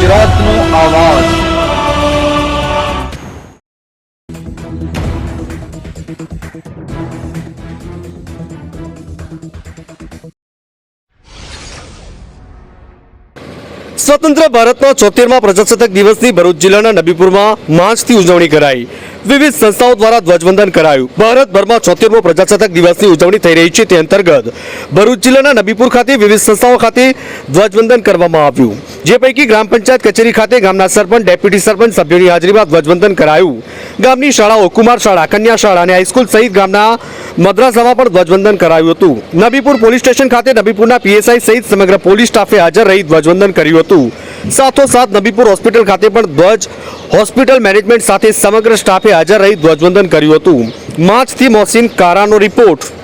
ગુજરાતનો આવાજ। સ્વતંત્ર ભારતના 73મા પ્રજાસત્તાક દિવસની ભરૂચ જિલ્લાના નબીપુરમાં માર્ચથી ઉજવણી કરાઈ। વિવિધ સંસ્થાઓ દ્વારા ધ્વજવંદન કરાયું। ભારતભરમાં 73મો પ્રજાસત્તાક દિવસની ઉજવણી થઈ રહી છે, તે અંતર્ગત ભરૂચ જિલ્લાના નબીપુર ખાતે વિવિધ સંસ્થાઓ ખાતે ધ્વજવંદન કરવામાં આવ્યું, જે પૈકી ગ્રામ પંચાયત કચેરી ખાતે ગામના સરપંચ, ડેપ્યુટી સરપંચ સભ્યોની હાજરીમાં ધ્વજવંદન કરાયું। ગામની શાળાઓ, કુમાર શાળા, કન્યા શાળા અને હાઈસ્કૂલ સહિત ગામના મદ્રાસામાં પણ ધ્વજવંદન કરાયું હતું। નબીપુર પોલીસ સ્ટેશન ખાતે નબીપુરના પીએસઆઈ સહિત સમગ્ર પોલીસ સ્ટાફે હાજર રહી ધ્વજવંદન કર્યું હતું। સાથોસાથ નબીપુર હોસ્પિટલ ખાતે પણ ધ્વજ હોસ્પિટલ મેનેજમેન્ટ સાથે સમગ્ર સ્ટાફે હાજર રહી ધ્વજવંદન કર્યું હતું। માર્ચથી મોહસિન કારાનો રિપોર્ટ।